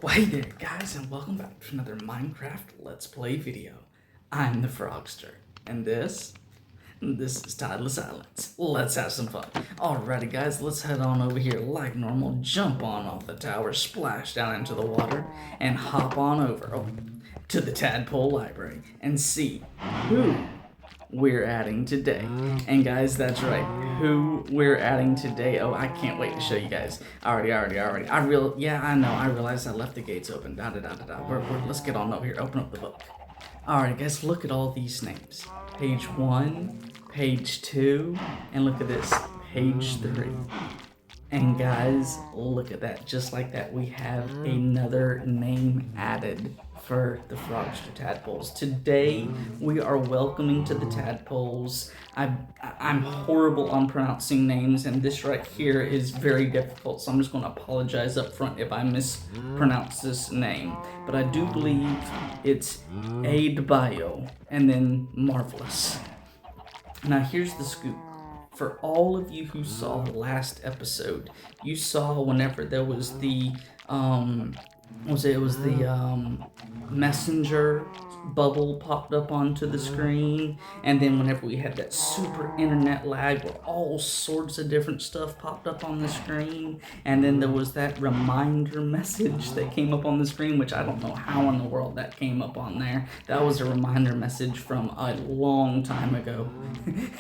Well, hey there, guys, and welcome back to another Minecraft Let's Play video. I'm the Frogster, and this is Tideless Silence. Let's have some fun. Alrighty, guys, let's head on over here like normal, jump on off the tower, splash down into the water, and hop on over to the Tadpole Library and see who we're adding today. And guys, that's right, who we're adding today. Oh, I can't wait to show you guys. I realized I left the gates open. Let's get on over here. Open up the book. Alright, guys, look at all these names. Page 1, page 2, and look at this, page 3. And guys, look at that. Just like that, we have another name added for the Frogster Tadpoles. Today, we are welcoming to the Tadpoles. I'm horrible on pronouncing names, and this right here is very difficult, so I'm just going to apologize up front if I mispronounce this name. But I do believe it's Adebayo, and then Marvelous. Now, here's the scoop. For all of you who saw the last episode, you saw whenever there was the messenger bubble popped up onto the screen, and then whenever we had that super internet lag where all sorts of different stuff popped up on the screen, and then there was that reminder message that came up on the screen, which I don't know how in the world that came up on there. That was a reminder message from a long time ago,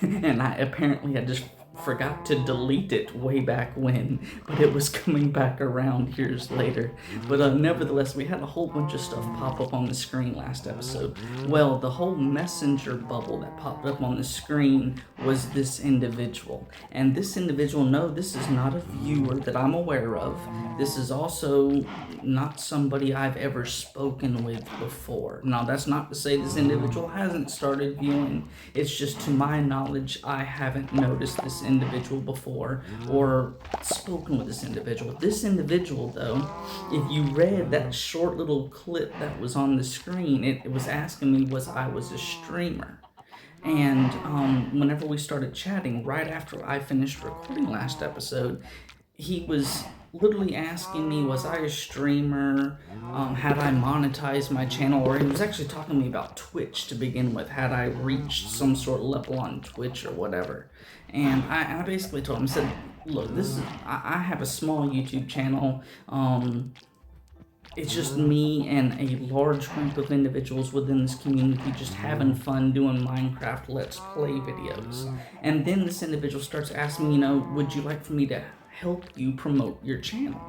and I apparently had just forgot to delete it way back when, but it was coming back around years later. But nevertheless, we had a whole bunch of stuff pop up on the screen last episode. Well, the whole messenger bubble that popped up on the screen was this individual. And this individual, no, this is not a viewer that I'm aware of. This is also not somebody I've ever spoken with before. Now, that's not to say this individual hasn't started viewing. It's just, to my knowledge, I haven't noticed this individual before or spoken with this individual. This individual, though, if you read that short little clip that was on the screen, it was asking me I was a streamer. And whenever we started chatting, right after I finished recording last episode, he was literally asking me, was I a streamer? Had I monetized my channel? Or he was actually talking to me about Twitch to begin with. Had I reached some sort of level on Twitch or whatever? And I basically told him, I said, look, I have a small YouTube channel. It's just me and a large group of individuals within this community just having fun doing Minecraft Let's Play videos. And then this individual starts asking me, would you like for me to help you promote your channel?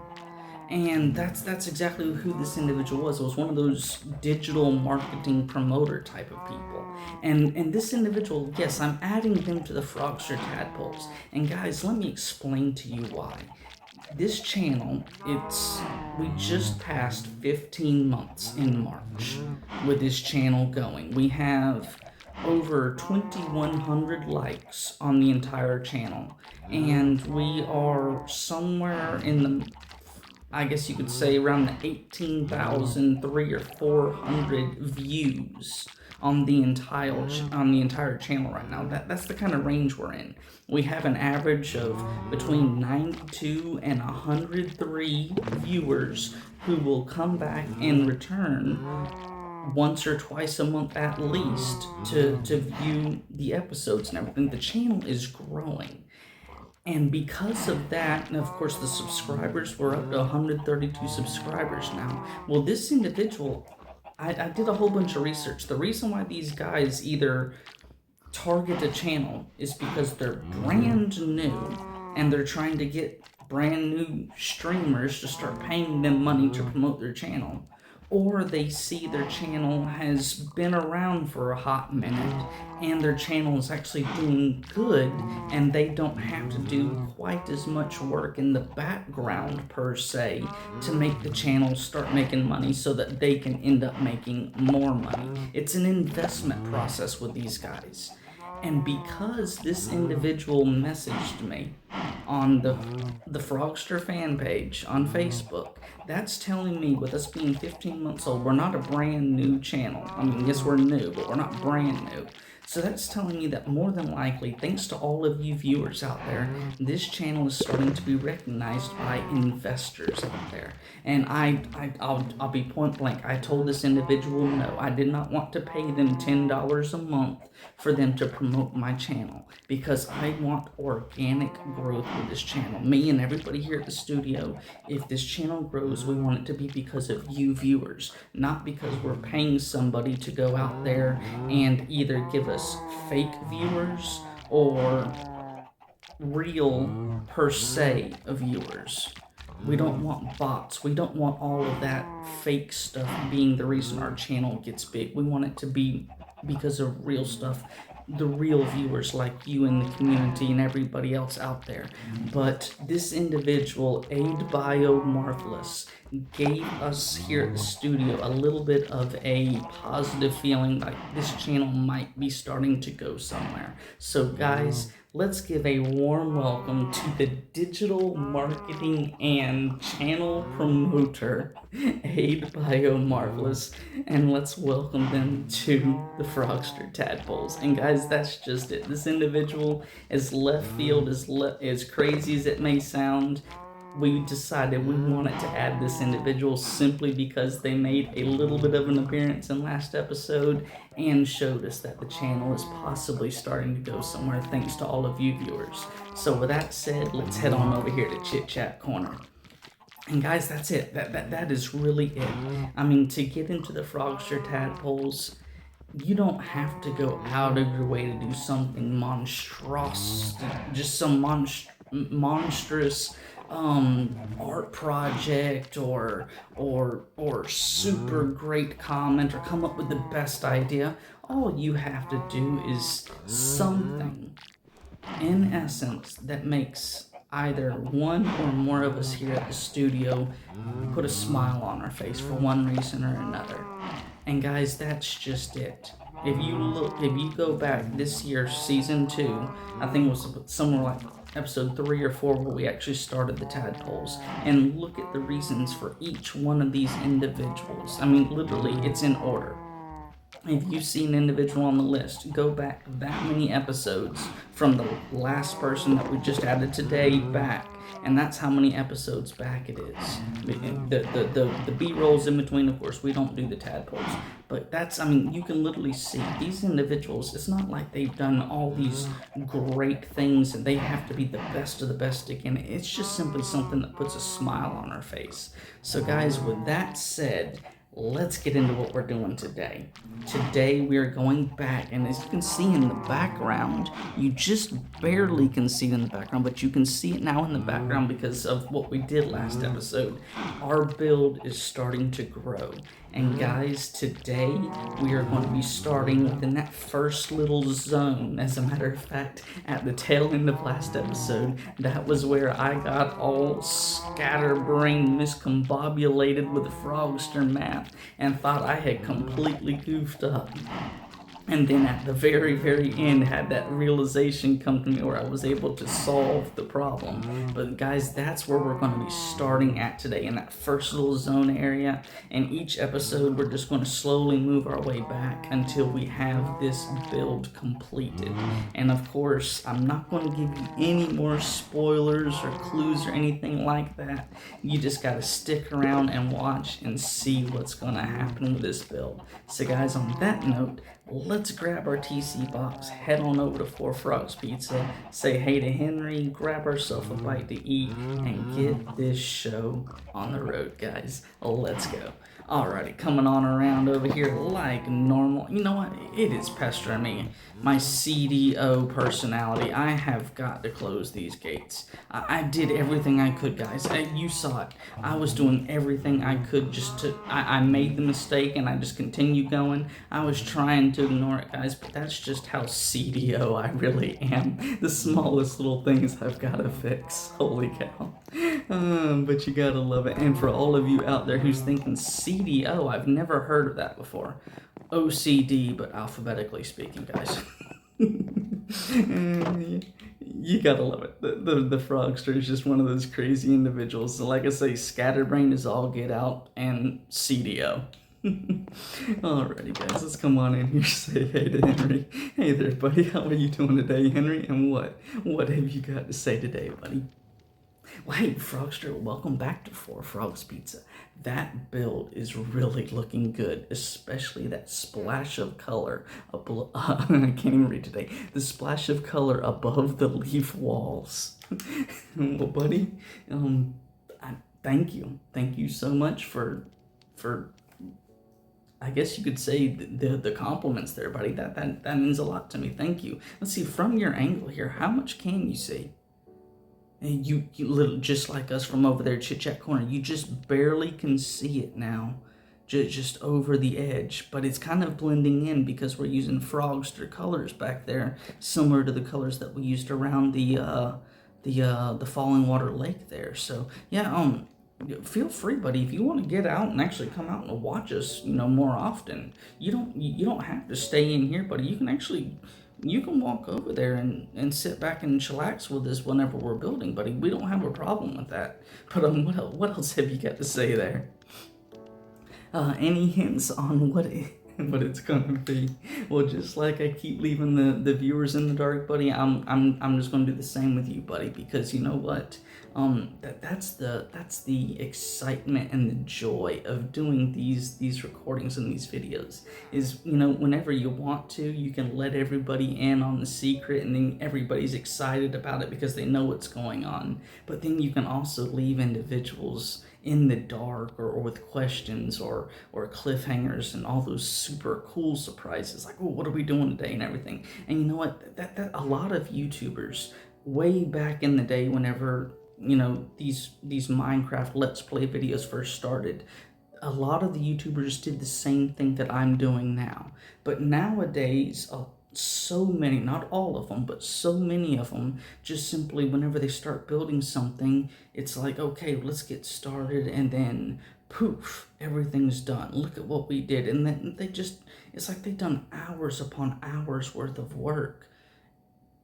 And that's exactly who this individual was. It was one of those digital marketing promoter type of people. And this individual, yes, I'm adding them to the Frogster Tadpoles. And guys, let me explain to you why. This channel, we just passed 15 months in March with this channel going. We have over 2,100 likes on the entire channel, and we are somewhere in the, I guess you could say, around the 18,300 or 400 views on the entire channel right now. That's the kind of range we're in. We have an average of between 92 and 103 viewers who will come back and return once or twice a month at least to view the episodes and everything. The channel is growing. And because of that, and of course the subscribers, we're up to 132 subscribers now. Well, this individual, I did a whole bunch of research. The reason why these guys either target a channel is because they're brand new and they're trying to get brand new streamers to start paying them money to promote their channel. Or they see their channel has been around for a hot minute and their channel is actually doing good and they don't have to do quite as much work in the background per se to make the channel start making money so that they can end up making more money. It's an investment process with these guys. And because this individual messaged me on the Frogster fan page on Facebook, that's telling me, with us being 15 months old, we're not a brand new channel. I mean, yes, we're new, but we're not brand new. So that's telling me that more than likely, thanks to all of you viewers out there, this channel is starting to be recognized by investors out there. And I'll be point blank. I told this individual no, I did not want to pay them $10 a month for them to promote my channel, because I want organic growth with this channel. Me and everybody here at the studio, if this channel grows, we want it to be because of you viewers, not because we're paying somebody to go out there and either give us fake viewers or real per se viewers. We don't want bots. We don't want all of that fake stuff being the reason our channel gets big. We want it to be because of real stuff, the real viewers like you in the community and everybody else out there. But this individual, Aid Bio Marvelous, gave us here at the studio a little bit of a positive feeling like this channel might be starting to go somewhere. So guys, let's give a warm welcome to the digital marketing and channel promoter, Aid Bio Marvelous, and let's welcome them to the Frogster Tadpoles. And guys, that's just it. This individual is left field, as crazy as it may sound. We decided we wanted to add this individual simply because they made a little bit of an appearance in last episode and showed us that the channel is possibly starting to go somewhere thanks to all of you viewers. So with that said, let's head on over here to Chit Chat Corner. And guys, that's it. That is really it. I mean, to get into the Frogster Tadpoles, you don't have to go out of your way to do something monstrous, just some monstrous art project or super great comment or come up with the best idea. All you have to do is something, in essence, that makes either one or more of us here at the studio put a smile on our face for one reason or another. And guys, that's just it. If you go back this year, season 2, I think it was somewhere like episode 3 or 4 where we actually started the tadpoles, and look at the reasons for each one of these individuals. I mean, literally, it's in order. If you see an individual on the list, go back that many episodes from the last person that we just added today back, and that's how many episodes back it is. The B-rolls in between, of course, we don't do the tadpoles, but that's, I mean, you can literally see these individuals. It's not like they've done all these great things and they have to be the best of the best again. It's just simply something that puts a smile on our face. So guys, with that said, let's get into what we're doing today. Today we are going back, and as you can see in the background, you just barely can see it in the background, but you can see it now in the background because of what we did last episode. Our build is starting to grow. And guys, today we are going to be starting within that first little zone. As a matter of fact, at the tail end of last episode, that was where I got all scatterbrained, miscombobulated with the Frogster math and thought I had completely goofed up. And then at the very, very end, had that realization come to me where I was able to solve the problem. But guys, that's where we're going to be starting at today, in that first little zone area. And each episode, we're just going to slowly move our way back until we have this build completed. And of course, I'm not going to give you any more spoilers or clues or anything like that. You just got to stick around and watch and see what's going to happen with this build. So guys, on that note, let's grab our TC box, head on over to Four Frogs Pizza, say hey to Henry, grab ourselves a bite to eat, and get this show on the road, guys. Let's go. Alrighty, coming on around over here like normal. You know what? It is pestering me. My CDO personality. I have got to close these gates. I did everything I could, guys. You saw it. I was doing everything I could just to... I made the mistake and I just continued going. I was trying to ignore it, guys, but that's just how CDO I really am. The smallest little things I've got to fix. Holy cow. But you gotta love it. And for all of you out there who's thinking CDO, I've never heard of that before. OCD, but alphabetically speaking, guys. You gotta love it. The Frogster is just one of those crazy individuals. So like I say, Scatterbrained is all get out and CDO. Alrighty, guys, let's come on in here. Say hey to Henry. Hey there, buddy. How are you doing today, Henry? And what have you got to say today, buddy? Well, hey, Frogster, welcome back to Four Frogs Pizza. That build is really looking good, especially that splash of color. I can't even read today. The splash of color above the leaf walls. Well, buddy, thank you. Thank you so much for I guess you could say the compliments there, buddy. That means a lot to me. Thank you. Let's see, from your angle here, how much can you see? And you little, just like us from over there, Chit Chat Corner, you just barely can see it now, just over the edge. But it's kind of blending in because we're using Frogster colors back there, similar to the colors that we used around the Falling Water Lake there. So yeah, feel free, buddy, if you want to get out and actually come out and watch us, more often. You don't have to stay in here, buddy. You can walk over there and sit back and chillax with us whenever we're building, buddy. We don't have a problem with that. But what else have you got to say there? Any hints on what it's gonna be? Well, just like I keep leaving the viewers in the dark, buddy, I'm just gonna do the same with you, buddy, because you know what? That's the excitement and the joy of doing these recordings and these videos is, whenever you want to, you can let everybody in on the secret, and then everybody's excited about it because they know what's going on. But then you can also leave individuals in the dark or with questions or cliffhangers and all those super cool surprises like, oh, what are we doing today and everything. And you know what, that a lot of YouTubers way back in the day, whenever these Minecraft Let's Play videos first started, a lot of the YouTubers did the same thing that I'm doing now. But nowadays, so many, not all of them, but so many of them, just simply whenever they start building something, it's like, okay, let's get started, and then poof, everything's done. Look at what we did. And then it's like they've done hours upon hours worth of work.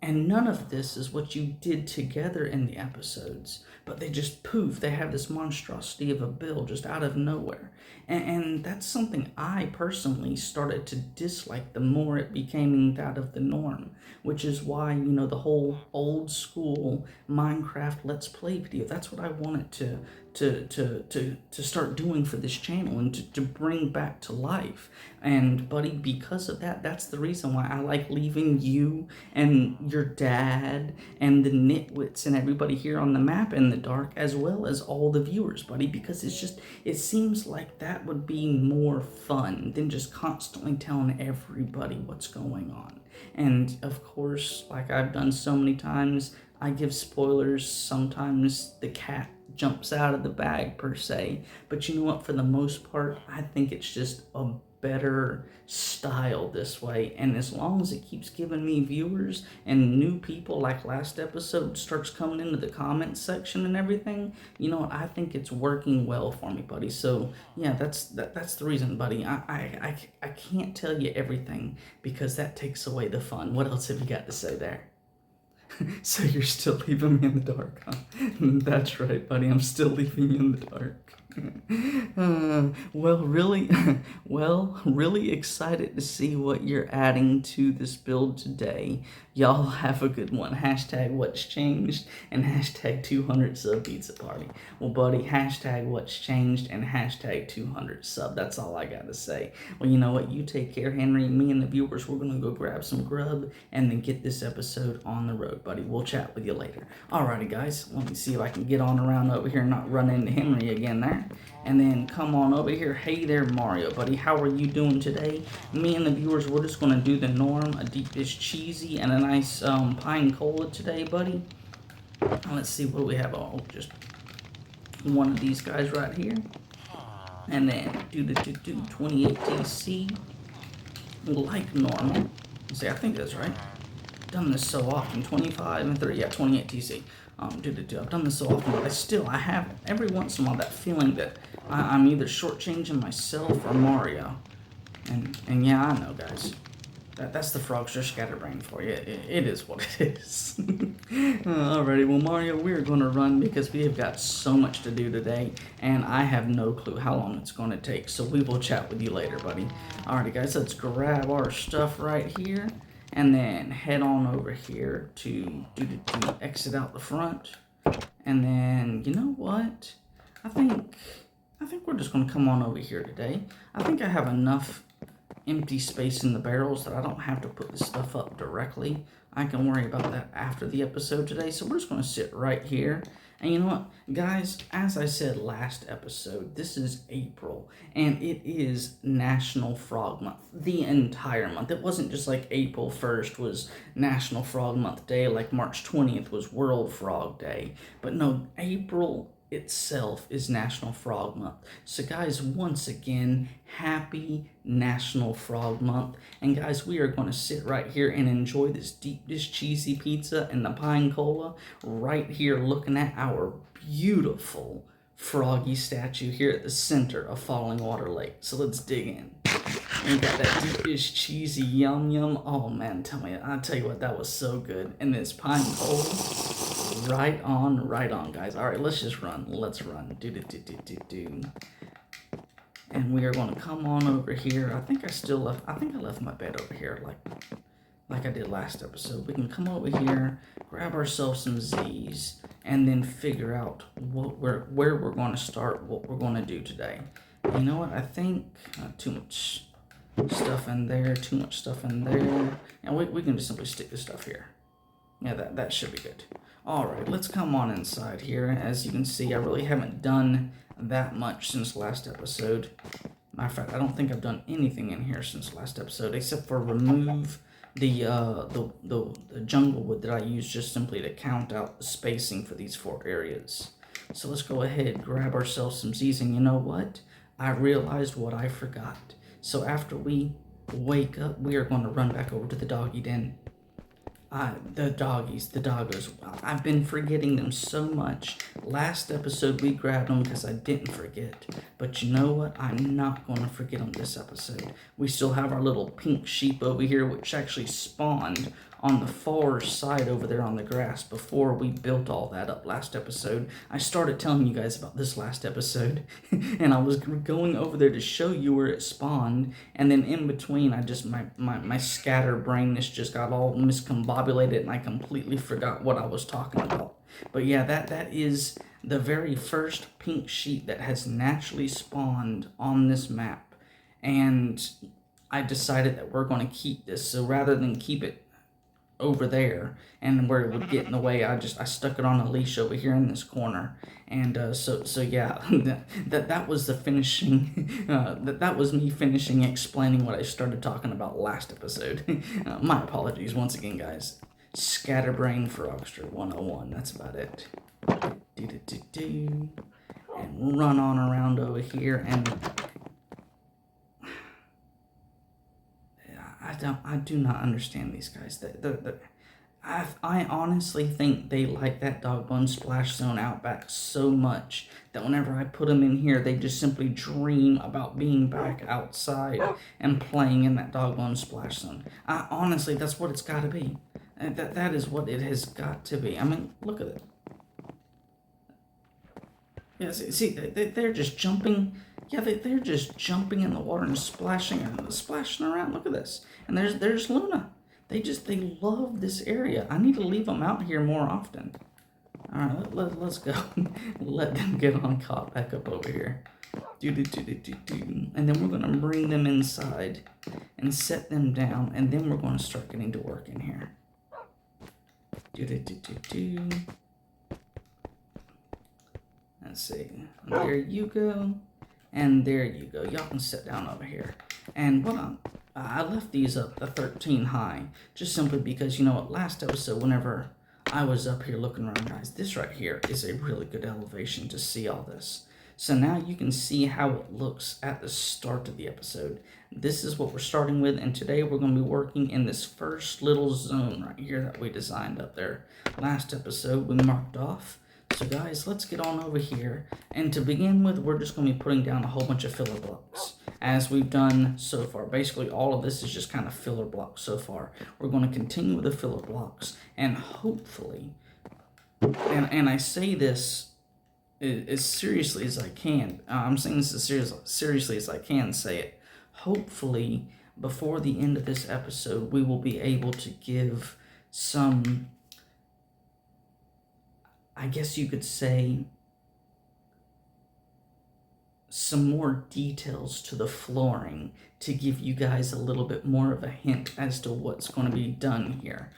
And none of this is what you did together in the episodes, but they just poof, they have this monstrosity of a build just out of nowhere. And that's something I personally started to dislike the more it became out of the norm, which is why, the whole old school Minecraft Let's Play video, that's what I wanted to start doing for this channel and to bring back to life. And buddy, because of that, that's the reason why I like leaving you and your dad and the nitwits and everybody here on the map in the dark, as well as all the viewers, buddy, because it seems like that would be more fun than just constantly telling everybody what's going on. And of course, like I've done so many times, I give spoilers. Sometimes the cat jumps out of the bag per se, but you know what, for the most part, I think it's just a better style this way. And as long as it keeps giving me viewers and new people, like last episode starts coming into the comments section and everything, you know what, I think it's working well for me, buddy. So yeah, that's the reason, buddy. I can't tell you everything because that takes away the fun. What else have you got to say there? So you're still leaving me in the dark, huh? That's right, buddy. I'm still leaving you in the dark. Really excited to see what you're adding to this build today. Y'all have a good one. Hashtag what's changed and hashtag 200 sub pizza party. Well, buddy, hashtag what's changed and hashtag 200 sub. That's all I got to say. Well, you know what? You take care, Henry. Me and the viewers, we're going to go grab some grub and then get this episode on the road, buddy. We'll chat with you later. Alrighty, guys. Let me see if I can get on around over here and not run into Henry again there. And then come on over here. Hey there, Mario, buddy. How are you doing today? Me and the viewers, we're just going to do the norm. A deep dish cheesy and a nice pine cola today, buddy. Let's see, what do we have? Oh, just one of these guys right here. And then do 28 TC like normal. Let's see, I think that's right. Done this so often. 25 and 30. Yeah, 28 TC. I've done this so often, but I have every once in a while that feeling that I'm either shortchanging myself or Mario. And yeah, I know, guys. That's the Frogster Scatterbrain for you. It is what it is. Alrighty, well Mario, we're going to run because we have got so much to do today, and I have no clue how long it's going to take, so we will chat with you later, buddy. Alrighty guys, let's grab our stuff right here, and then head on over here to exit out the front, and then, you know what? I think we're just going to come on over here today. I think I have enough empty space in the barrels that I don't have to put this stuff up directly. I can worry about that after the episode today, so we're just going to sit right here. And you know what, guys, as I said last episode, this is April, and it is National Frog Month, the entire month. It wasn't just like April 1st was National Frog Month Day, like March 20th was World Frog Day, but no, April itself is National Frog Month. So guys, once again, happy National Frog Month. And guys, we are going to sit right here and enjoy this deep dish cheesy pizza and the pine cola right here, looking at our beautiful froggy statue here at the center of Falling Water Lake. So let's dig in. And got that deep dish cheesy yum yum. Oh man, I'll tell you what, that was so good. And this pine cola, right on, guys. All right, let's just run. Let's run. Do. And we are going to come on over here. I think I left my bed over here, like I did last episode. We can come over here, grab ourselves some Z's, and then figure out where we're going to start, what we're going to do today. You know what? I think too much stuff in there. And we can just simply stick this stuff here. Yeah, that should be good. Alright, let's come on inside here. As you can see, I really haven't done that much since last episode. Matter of fact, I don't think I've done anything in here since last episode, except for remove the jungle wood that I used just simply to count out the spacing for these 4 areas. So let's go ahead, grab ourselves some Z's, and you know what? I realized what I forgot. So after we wake up, we are going to run back over to the doggy den. The doggos. I've been forgetting them so much. Last episode we grabbed them because I didn't forget. But you know what? I'm not going to forget them this episode. We still have our little pink sheep over here, which actually spawned on the far side over there on the grass before we built all that up last episode. I started telling you guys about this last episode, and I was going over there to show you where it spawned, and then in between, I just, my scatterbrainness just got all miscombobulated, and I completely forgot what I was talking about. But yeah, that is the very first pink sheep that has naturally spawned on this map, and I decided that we're going to keep this, so rather than keep it over there and where it would get in the way, I stuck it on a leash over here in this corner. And so yeah, that was the finishing that was me finishing explaining what I started talking about last episode. My apologies once again, guys. Scatterbrained Frogster 101, that's about it. And run on around over here, and I do not understand these guys. I honestly think they like that doggone splash zone out back so much that whenever I put them in here, they just simply dream about being back outside and playing in that doggone splash zone. Honestly, that's what it's got to be. That is what it has got to be. I mean, look at it. Yeah, see, they're just jumping. Yeah, they're just jumping in the water and splashing around. Look at this. And there's Luna. They love this area. I need to leave them out here more often. All right, let's go. Let them get on caught back up over here. And then we're going to bring them inside and set them down. And then we're going to start getting to work in here. Let's see. There you go. And there you go. Y'all can sit down over here. And I left these up a 13 high, just simply because, you know what, last episode, whenever I was up here looking around, guys, this right here is a really good elevation to see all this. So now you can see how it looks at the start of the episode. This is what we're starting with, and today we're going to be working in this first little zone right here that we designed up there. Last episode we marked off. So guys, let's get on over here, and to begin with, we're just going to be putting down a whole bunch of filler blocks. as we've done so far. Basically, all of this is just kind of filler blocks so far. We're going to continue with the filler blocks, and hopefully, and I say this as seriously as I can. I'm saying this as seriously as I can say it. Hopefully, before the end of this episode, we will be able to give some, I guess you could say, some more details to the flooring to give you guys a little bit more of a hint as to what's going to be done here.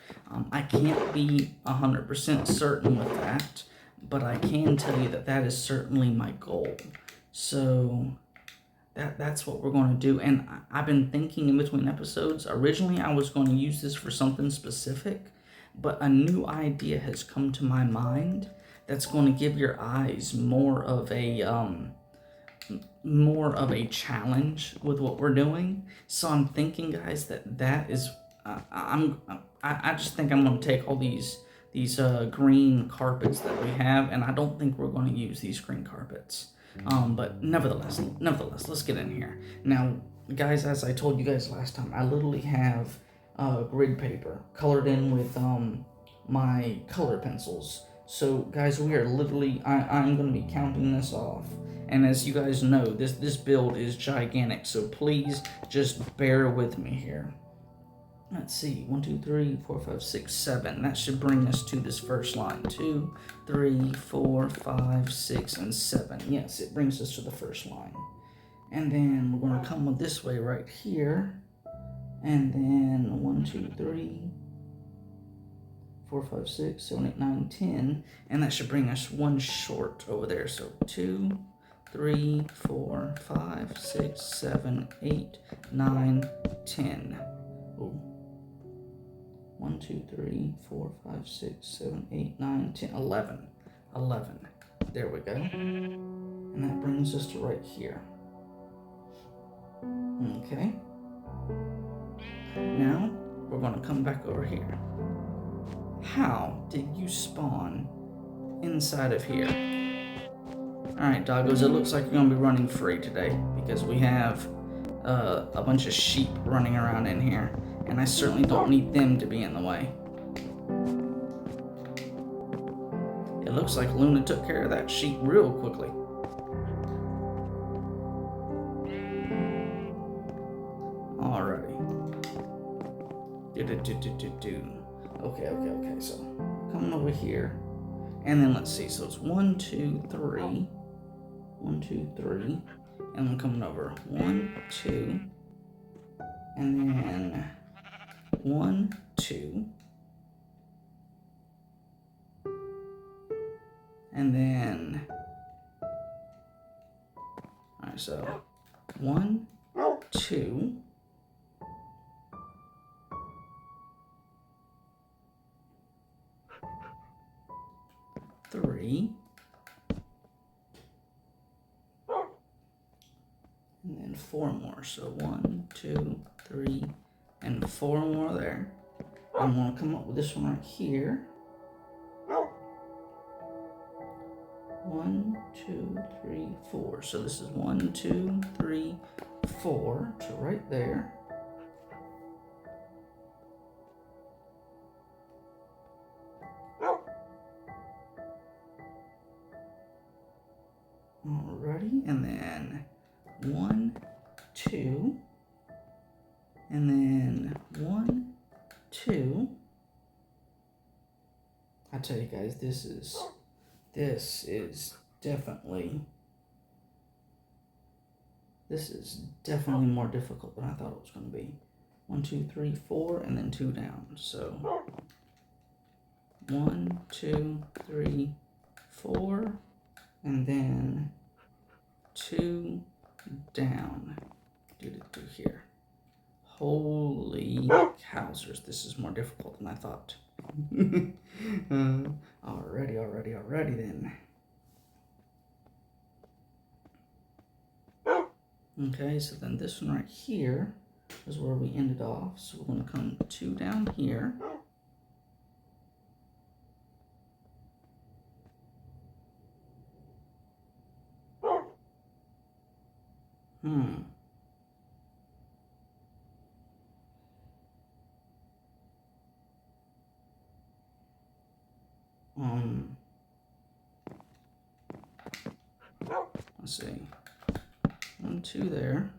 I can't be 100% certain with that, but I can tell you that that is certainly my goal. So that's what we're going to do. And I've been thinking in between episodes. Originally, I was going to use this for something specific, but a new idea has come to my mind that's going to give your eyes more of a challenge with what we're doing. So I'm thinking, guys, that is I just think I'm going to take all these green carpets that we have, and I don't think we're going to use these green carpets. But nevertheless, let's get in here. Now, guys, as I told you guys last time, I literally have grid paper colored in with my color pencils. So, guys, we are literally, I'm going to be counting this off. And as you guys know, this build is gigantic, so please just bear with me here. Let's see, 1, 2, 3, 4, 5, 6, 7. That should bring us to this first line. 2, 3, 4, 5, 6, and 7. Yes, it brings us to the first line. And then we're going to come with this way right here. And then 1, 2, 3, 4, 5, 6, 7, 8, 9, 10. And that should bring us one short over there. So 2, 3, 4, 5, 6, 7, 8, 9, 10. Ooh. 1, 2, 3, 4, 5, 6, 7, 8, 9, 10, 11. 11. There we go. And that brings us to right here. Okay. Now, we're going to come back over here. How did you spawn inside of here? Alright, doggos, it looks like you're going to be running free today because we have a bunch of sheep running around in here, and I certainly don't need them to be in the way. It looks like Luna took care of that sheep real quickly. Alrighty. Okay, so coming over here, and then let's see, so it's 1, 2, 3, 1, 2, 3, and I'm coming over 1, 2, and then 1, 2, and then, alright, so 1, 2, 3, and then 4 more. So 1, 2, 3, and 4 more there. I'm going to come up with this one right here. 1, 2, 3, 4. So this is 1, 2, 3, 4 to right there. Alrighty, and then 1, 2, and then 1, 2. I tell you guys, this is definitely more difficult than I thought it was going to be. 1, 2, 3, 4, and then 2 down. So 1, 2, 3, 4, and then 2 down. Do here. Holy cowsers, this is more difficult than I thought. Alrighty then. Okay, so then this one right here is where we ended off. So we're going to come 2 down here. let's see, 1, 2 there.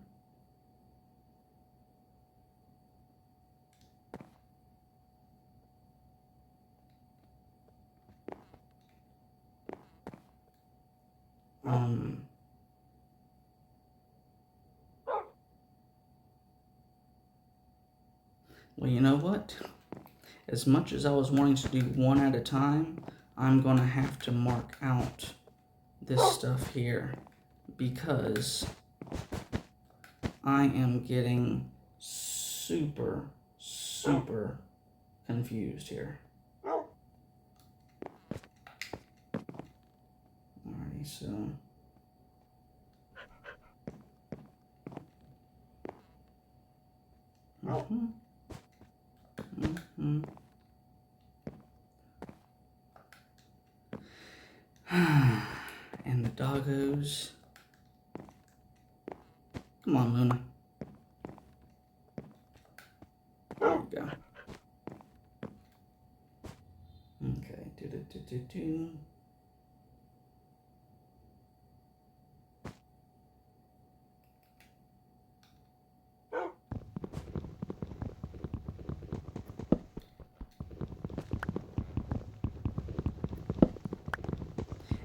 Well, you know what? As much as I was wanting to do one at a time, I'm gonna have to mark out this stuff here because I am getting super confused here. Alrighty, so and the doggos. Come on, Luna. There we go. Okay, do.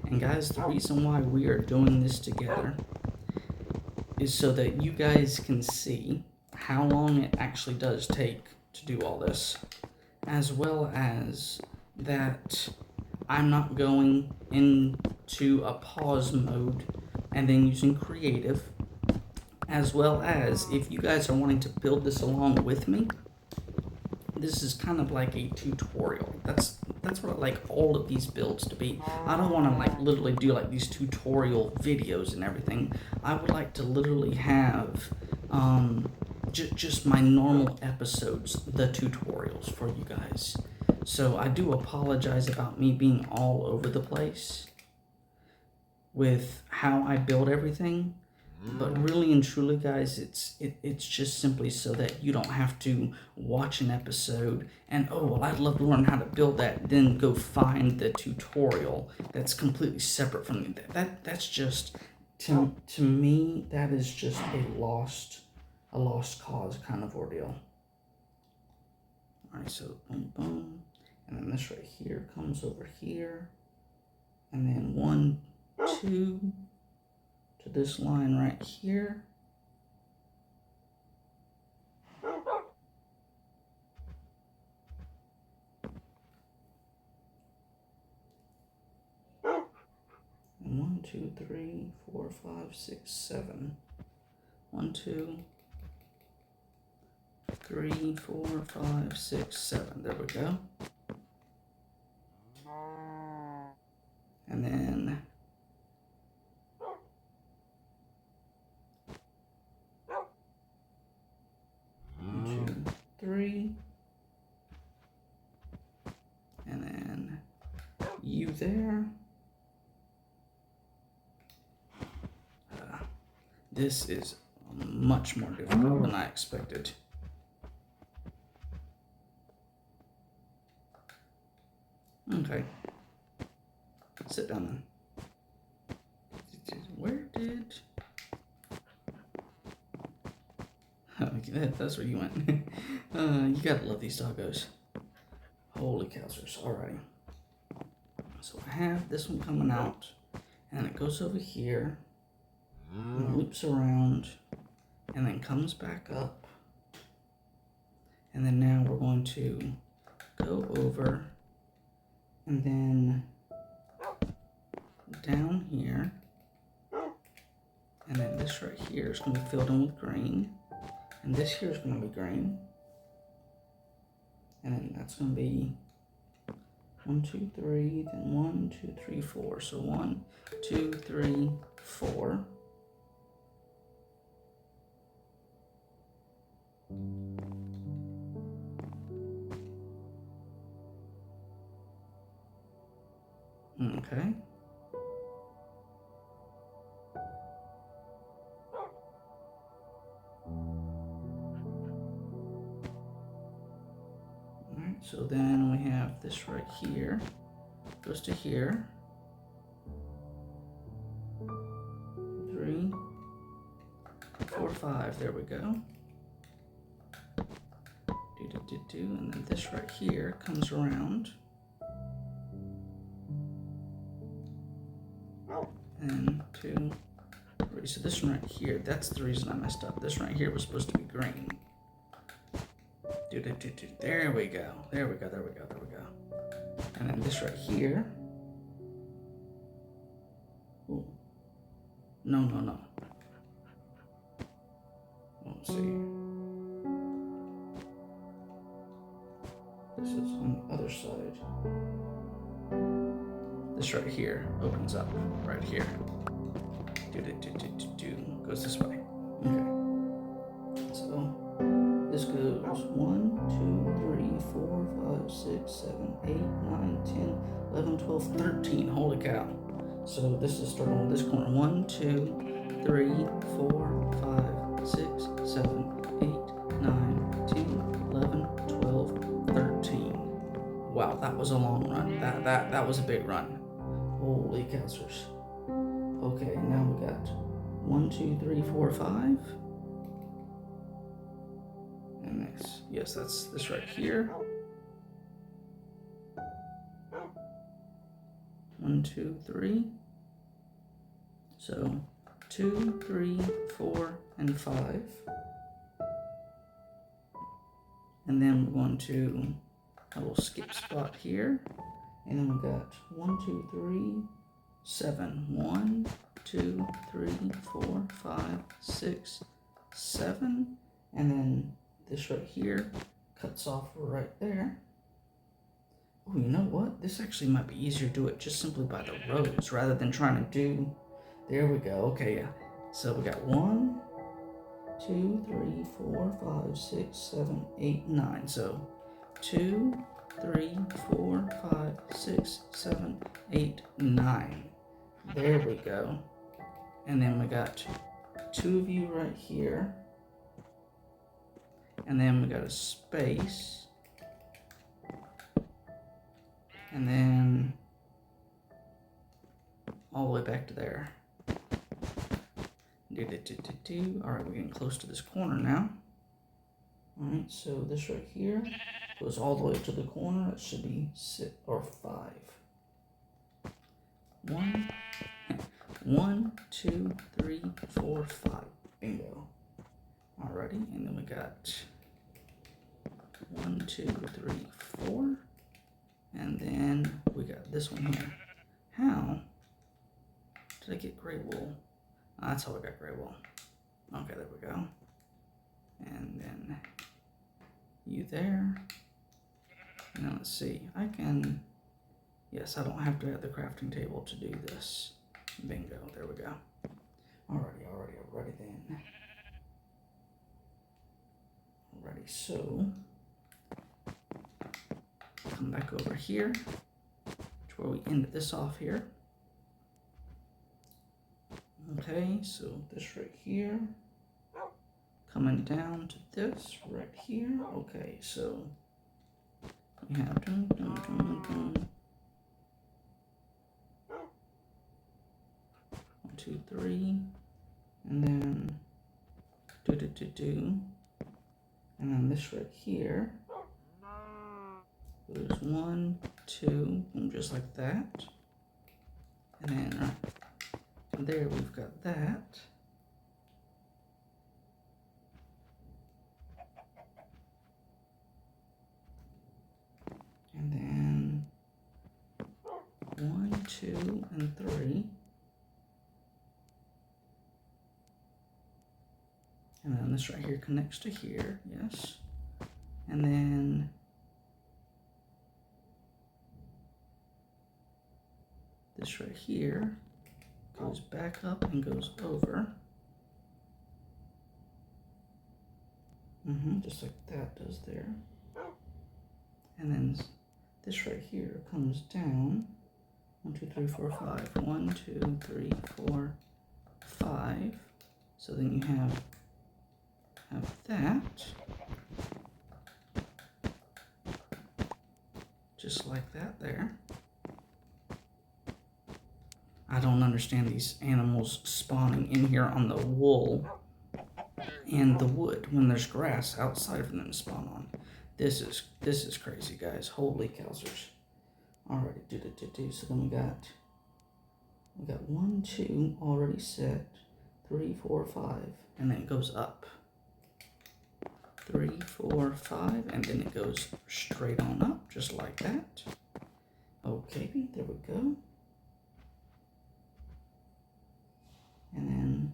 And guys, the reason why we are doing this together is so that you guys can see how long it actually does take to do all this, as well as that I'm not going into a pause mode and then using creative, as well as if you guys are wanting to build this along with me, this is kind of like a tutorial. That's what I like all of these builds to be. I don't want to like literally do like these tutorial videos and everything. I would like to literally have just my normal episodes, the tutorials for you guys. So I do apologize about me being all over the place with how I build everything. But really and truly, guys, it's just simply so that you don't have to watch an episode and, oh, well, I'd love to learn how to build that, then go find the tutorial that's completely separate from me. That's just, to me, that is just a lost cause kind of ordeal. All right, so boom, boom. And then this right here comes over here. And then 1, 2... to this line right here. And 1, 2, 3, 4, 5, 6, 7. 1, 2, 3, 4, 5, 6, 7. There we go. And then 1, 2, 3. And then you there. This is much more difficult than I expected. Okay. Sit down then. Where did... That's where you went. You gotta love these doggos. Holy cowsers. Alrighty. So I have this one coming out, and it goes over here, and loops around, and then comes back up. And then now we're going to go over, and then down here, and then this right here is going to be filled in with green. And this here is going to be green. And then that's going to be 1, 2, 3, then 1, 2, 3, 4. So 1, 2, 3, 4. Okay. So then we have this right here. goes to here. 3, 4, 5. There we go. And then this right here comes around. And 2, 3. So this one right here, that's the reason I messed up. This one right here was supposed to be green. There we go. There we go. There we go. There we go. And then this right here. Ooh. No, no, no. Let's see. This is on the other side. This right here opens up right here. Goes this way. Okay. So this goes 1, 2, 3, 4, 5, 6, 7, 8, 9, 10, 11, 12, 13. Holy cow. So this is starting on this corner. 1, 2, 3, 4, 5, 6, 7, 8, 9, 10, 11, 12, 13. Wow, that was a long run. That was a big run. Holy cowsers. Okay, now we got 1, 2, 3, 4, 5. And this, yes, that's this right here. 1, 2, 3. So 2, 3, 4, and 5. And then we're going to a little skip spot here. And then we got 1, 2, 3, 7. 1, 2, 3, 4, 5, 6, 7. And then this right here cuts off right there. Oh, you know what? This actually might be easier to do it just simply by the rows rather than trying to do. There we go. Okay, yeah. So we got 1, 2, 3, 4, 5, 6, 7, 8, 9. So 2, 3, 4, 5, 6, 7, 8, 9. There we go. And then we got 2 of you right here. And then we got a space. And then all the way back to there. Alright, we're getting close to this corner now. Alright, so this right here goes all the way up to the corner. It should be 6 or 5. 1, 2, 3, 4, 5. Bingo. Alrighty, and then we got 1, 2, 3, 4. And then we got this one here. How did I get gray wool? Oh, that's how I got gray wool. Okay, there we go. And then you there. And then let's see. I can, yes, I don't have to have the crafting table to do this. Bingo, there we go. Alrighty then. Alrighty, so come back over here to where we end this off here. Okay, so this right here, coming down to this right here. Okay, so we have 1, 2, 3, and then and then this right here goes 1, 2, and just like that. And then right there we've got that. And then 1, 2, and 3. And then this right here connects to here, yes. And then this right here goes back up and goes over. Just like that does there. And then this right here comes down. 1, 2, 3, 4, 5. 1, 2, 3, 4, 5. So then you have that. Just like that there. don't understand these animals spawning in here on the wool and the wood when there's grass outside for them to spawn on. This is crazy, guys. Holy cowsers. Alrighty, so then we got 1, 2 already set, 3, 4, 5, and then it goes up. 3, 4, 5, and then it goes straight on up, just like that. Okay, there we go. And then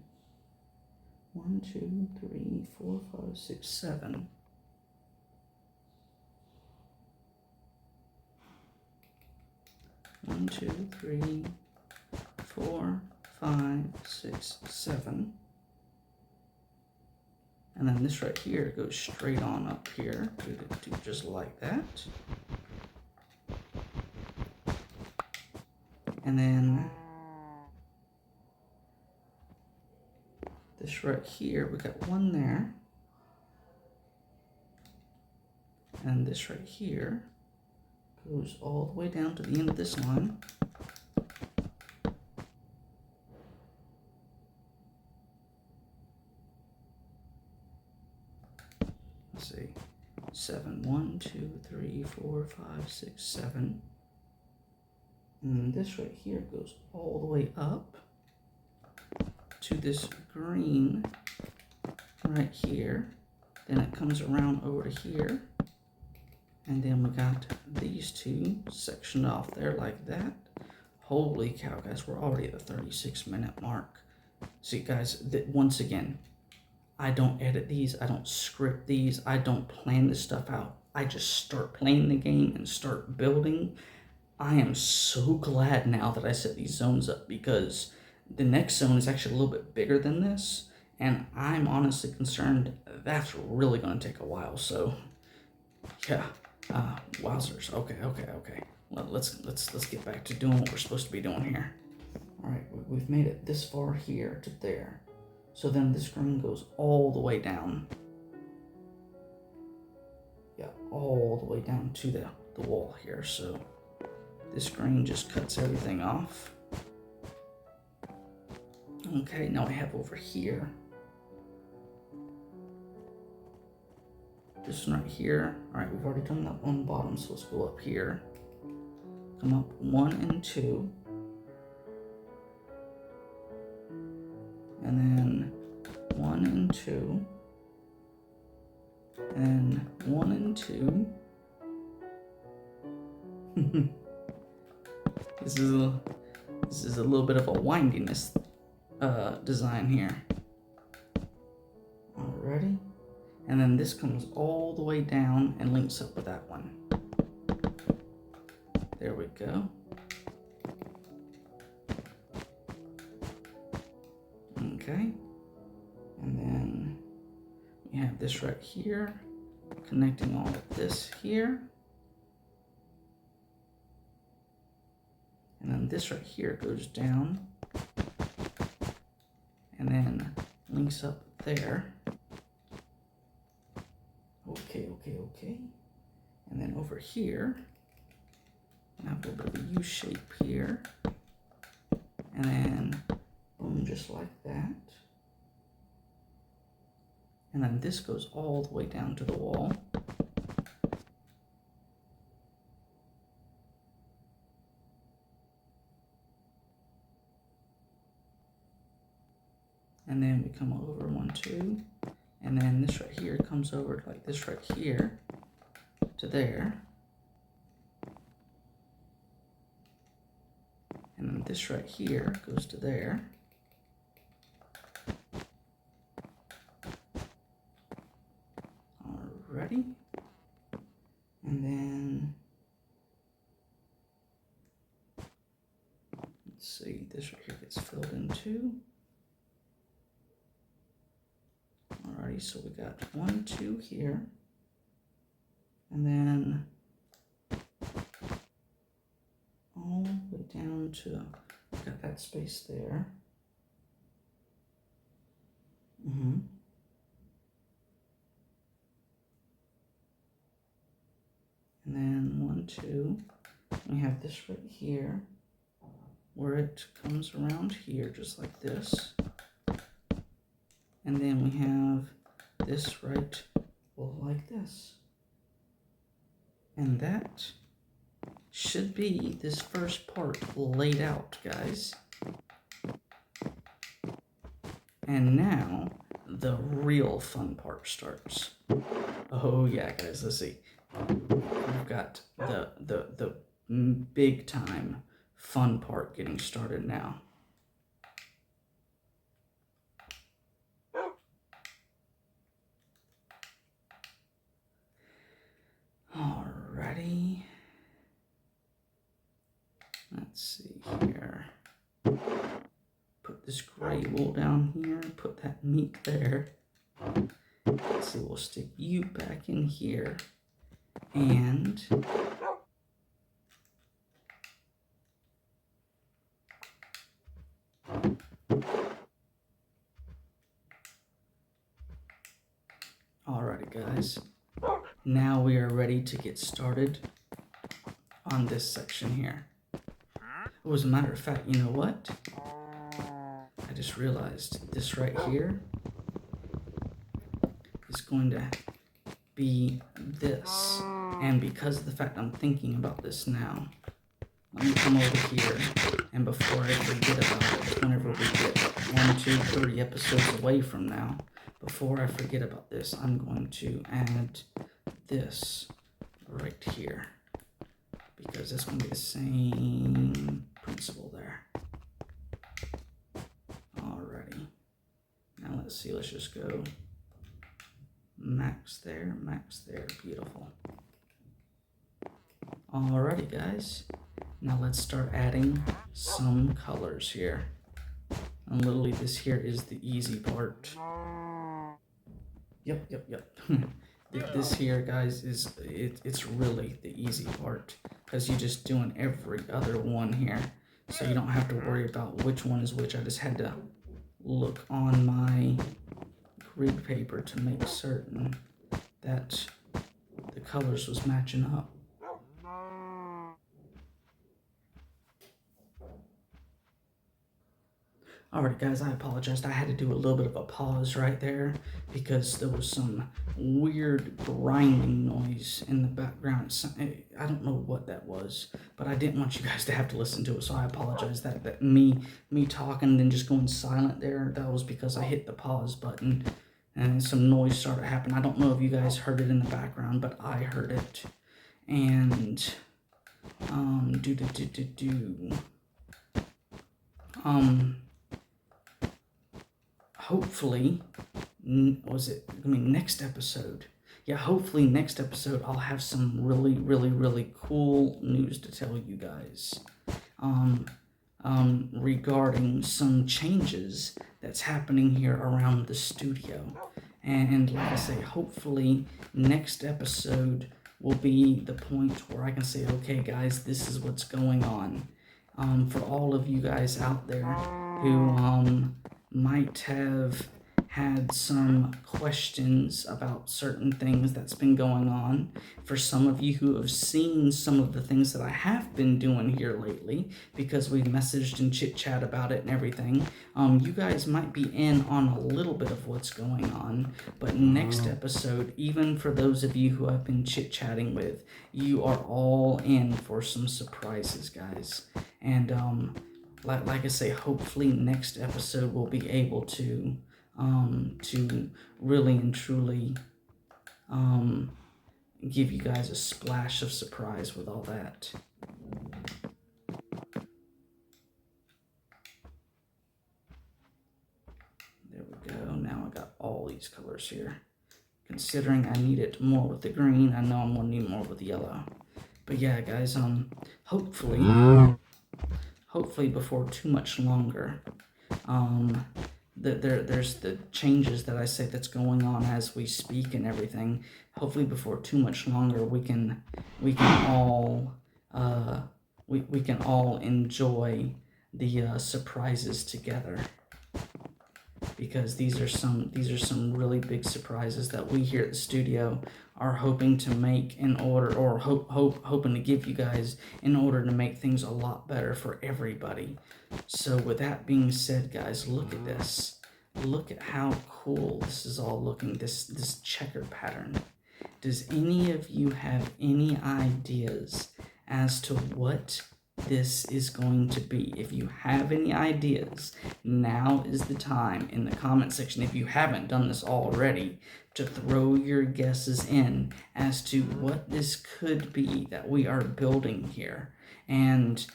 1, 2, 3, 4, 5, 6, 7. One, 2, 3, 4, 5, 6, 7. And then this right here goes straight on up here, just like that. And then this right here, we got one there. And this right here goes all the way down to the end of this line. Let's see, 7, 1, 2, 3, 4, 5, 6, 7. And then this right here goes all the way up to this green right here. Then it comes around over to here. And then we got these two sectioned off there like that. Holy cow, guys, we're already at the 36-minute mark. See, guys, once again, I don't edit these, I don't script these, I don't plan this stuff out. I just start playing the game and start building. I am so glad now that I set these zones up, because the next zone is actually a little bit bigger than this, and I'm honestly concerned that's really going to take a while. So, yeah. Wowzers. Okay. Let's get back to doing what we're supposed to be doing here. All right, we've made it this far here to there. So then this green goes all the way down. Yeah, all the way down to the wall here. So this green just cuts everything off. Okay, now we have over here. This one right here. All right, we've already done that one bottom, so let's go up here. Come up 1 and 2. And then 1 and 2. And 1 and 2. This is a little bit of a windiness design here. Alrighty. And then this comes all the way down and links up with that one. There we go. Okay. And then we have this right here, connecting all of this here. And then this right here goes down and then links up there. Okay. And then over here, I have a little bit of a U shape here. And then boom, just like that. And then this goes all the way down to the wall. And then we come over 1, 2. And then this right here comes over like this right here to there. And then this right here goes to there. Alrighty. And then, let's see, this right here gets filled in too. Alrighty, so we got 1, 2 here. And then all the way down to, got that space there. And then 1, 2. We have this right here. where it comes around here just like this. And then we have this right like this. And that should be this first part laid out, guys. And now the real fun part starts. Oh yeah, guys, let's see. We've got the big time fun part getting started now. Alrighty. Let's see here. Put this gray wool down here, put that meat there. Let's see, we'll stick you back in here. And alrighty, guys. Now we are ready to get started on this section here. Oh, as a matter of fact, you know what? I just realized this right here is going to be this. And because of the fact I'm thinking about this now, let me come over here, and before I forget about it, whenever we get 1, 2, 3 episodes away from now, before I forget about this, I'm going to add this right here, because it's going to be the same principle there. Alrighty. Now let's see, let's just go max there, beautiful. Alrighty, guys. Now let's start adding some colors here. And literally this here is the easy part. Yep. This here, guys, it's really the easy part, because you're just doing every other one here. So you don't have to worry about which one is which. I just had to look on my grid paper to make certain that the colors was matching up. Alright, guys, I apologize. I had to do a little bit of a pause right there because there was some weird grinding noise in the background. I don't know what that was, but I didn't want you guys to have to listen to it, so I apologize. That me talking and then just going silent there, that was because I hit the pause button and some noise started happening. I don't know if you guys heard it in the background, but I heard it. And hopefully, next episode. Yeah, hopefully next episode I'll have some really cool news to tell you guys. Regarding some changes that's happening here around the studio. And like I say, hopefully next episode will be the point where I can say, okay guys, this is what's going on. For all of you guys out there who might have had some questions about certain things that's been going on. For some of you who have seen some of the things that I have been doing here lately, because we've messaged and chit-chat about it and everything, you guys might be in on a little bit of what's going on. But next episode, even for those of you who I've been chit-chatting with, you are all in for some surprises, guys. And like I say, hopefully next episode we'll be able to really and truly give you guys a splash of surprise with all that. There we go. Now I got all these colors here. Considering I need it more with the green, I know I'm gonna need more with the yellow. But yeah, guys, hopefully before too much longer, there's the changes that I say that's going on as we speak and everything. Hopefully before too much longer we can all enjoy the surprises together. because these are some really big surprises that we here at the studio are hoping to make in order, or hoping to give you guys in order to make things a lot better for everybody. So with that being said, guys, look at this. Look at how cool this is all looking, this checker pattern. Does any of you have any ideas as to what this is going to be? If you have any ideas, now is the time in the comment section, if you haven't done this already, to throw your guesses in as to what this could be that we are building here. And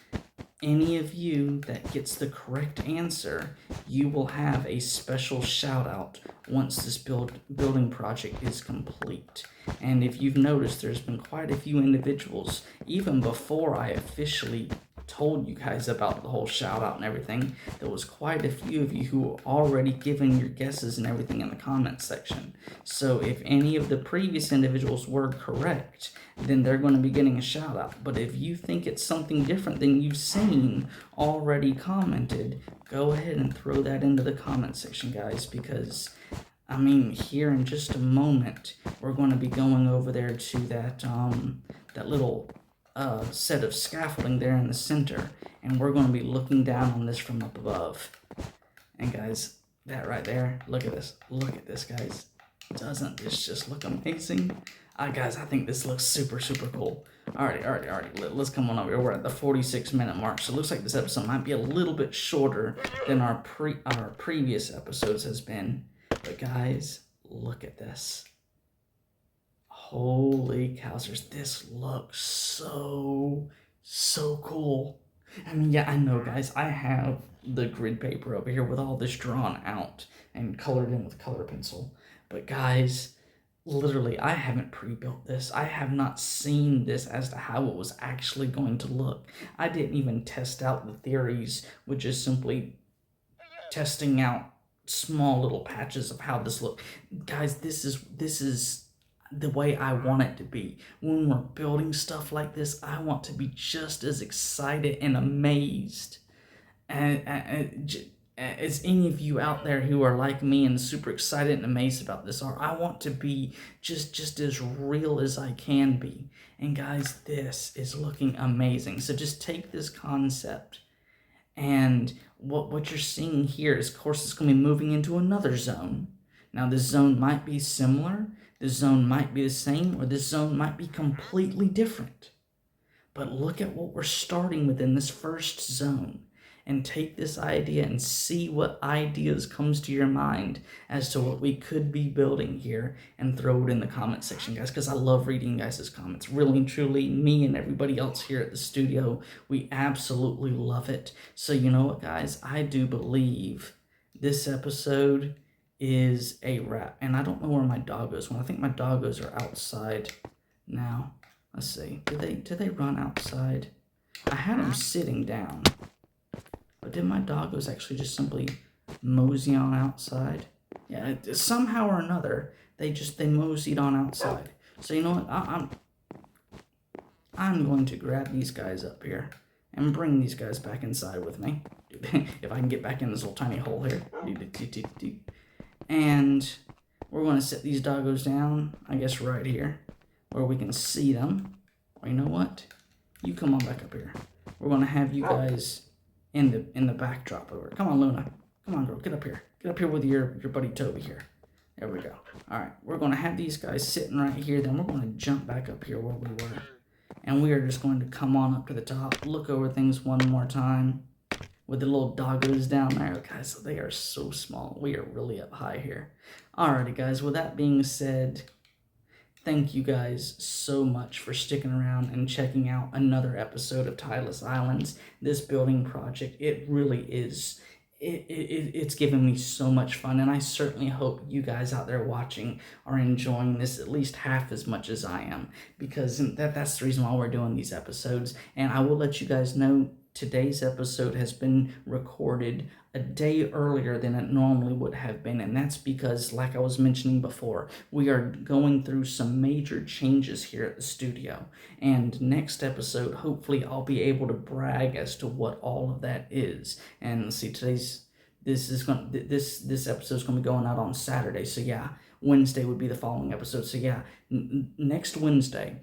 any of you that gets the correct answer, you will have a special shout out once this building project is complete. And if you've noticed, there's been quite a few individuals, even before I officially told you guys about the whole shout out and everything, there was quite a few of you who were already giving your guesses and everything in the comment section. So if any of the previous individuals were correct, then they're going to be getting a shout out. But if you think it's something different than you've seen already commented, go ahead and throw that into the comment section, guys, because I mean, here in just a moment, we're going to be going over there to that little set of scaffolding there in the center, and we're going to be looking down on this from up above. And guys, that right there, look at this, guys. Doesn't this just look amazing? Guys, I think this looks super cool. Alrighty, let's come on over here. We're at the 46-minute mark, so it looks like this episode might be a little bit shorter than our previous episodes has been. But guys, look at this. Holy cowsers, this looks so cool. I mean, yeah, I know, guys, I have the grid paper over here with all this drawn out and colored in with color pencil. But guys, literally, I haven't pre-built this. I have not seen this as to how it was actually going to look. I didn't even test out the theories, which is simply testing out small little patches of how this look. Guys, this is the way I want it to be. When we're building stuff like this, I want to be just as excited and amazed as any of you out there who are like me and super excited and amazed about this are. I want to be just as real as I can be. And guys, this is looking amazing. So just take this concept, and what you're seeing here is, of course, it's going to be moving into another zone. Now, this zone might be similar, this zone might be the same, or this zone might be completely different. But look at what we're starting with in this first zone, and take this idea and see what ideas comes to your mind as to what we could be building here, and throw it in the comment section, guys, because I love reading guys' comments. Really and truly, me and everybody else here at the studio, we absolutely love it. So you know what, guys, I do believe this episode is a wrap. And I don't know where my doggos went. I think my doggos are outside now. Let's see. Did they run outside? I had them sitting down. But did my doggos actually just simply mosey on outside? Yeah, somehow or another, they moseyed on outside. So you know what? I'm going to grab these guys up here and bring these guys back inside with me. If I can get back in this little tiny hole here. And we're going to set these doggos down, I guess right here, where we can see them. Or you know what? You come on back up here. We're going to have you guys in the backdrop over. Come on, Luna. Come on, girl. Get up here. Get up here with your buddy Toby here. There we go. All right. We're going to have these guys sitting right here. Then we're going to jump back up here where we were. And we are just going to come on up to the top, look over things one more time with the little doggos down there. Guys, they are so small. We are really up high here. Alrighty, guys. With that being said, thank you guys so much for sticking around and checking out another episode of Tideless Islands. This building project, it really is, it's given me so much fun, and I certainly hope you guys out there watching are enjoying this at least half as much as I am, because that's the reason why we're doing these episodes. And I will let you guys know, today's episode has been recorded a day earlier than it normally would have been, and that's because, like I was mentioning before, we are going through some major changes here at the studio, and next episode, hopefully, I'll be able to brag as to what all of that is. And let's see, today's this episode is gonna be going out on Saturday. So yeah, Wednesday would be the following episode. So yeah, next Wednesday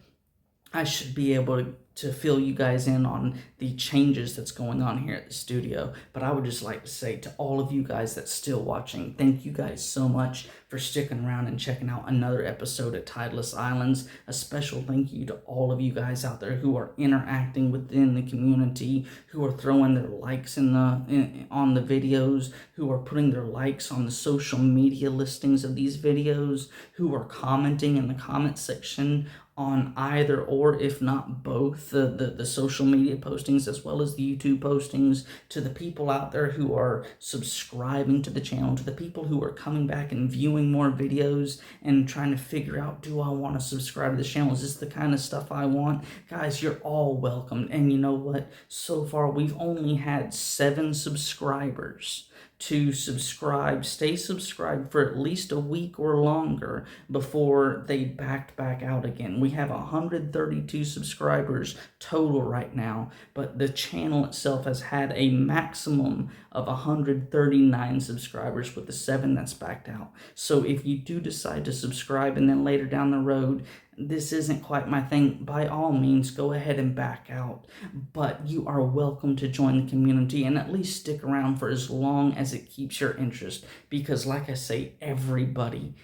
I should be able to fill you guys in on the changes that's going on here at the studio. But I would just like to say to all of you guys that's still watching, thank you guys so much for sticking around and checking out another episode of Tideless Islands. A special thank you to all of you guys out there who are interacting within the community, who are throwing their likes on the videos, who are putting their likes on the social media listings of these videos, who are commenting in the comment section on either or, if not both, the social media postings as well as the YouTube postings, to the people out there who are subscribing to the channel, to the people who are coming back and viewing more videos and trying to figure out, do I want to subscribe to the channel? Is this the kind of stuff I want? Guys, you're all welcome. And you know what? So far, we've only had 7 subscribers to stay subscribed for at least a week or longer before they backed back out again. We have 132 subscribers total right now, but the channel itself has had a maximum of 139 subscribers with the 7 that's backed out. So if you do decide to subscribe and then later down the road this isn't quite my thing, by all means go ahead and back out, but you are welcome to join the community and at least stick around for as long as it keeps your interest, because like I say, everybody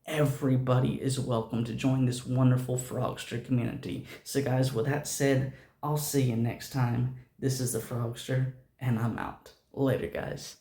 is welcome to join this wonderful Frogster community. So guys, with that said, I'll see you next time. This is the Frogster and I'm out. Later guys.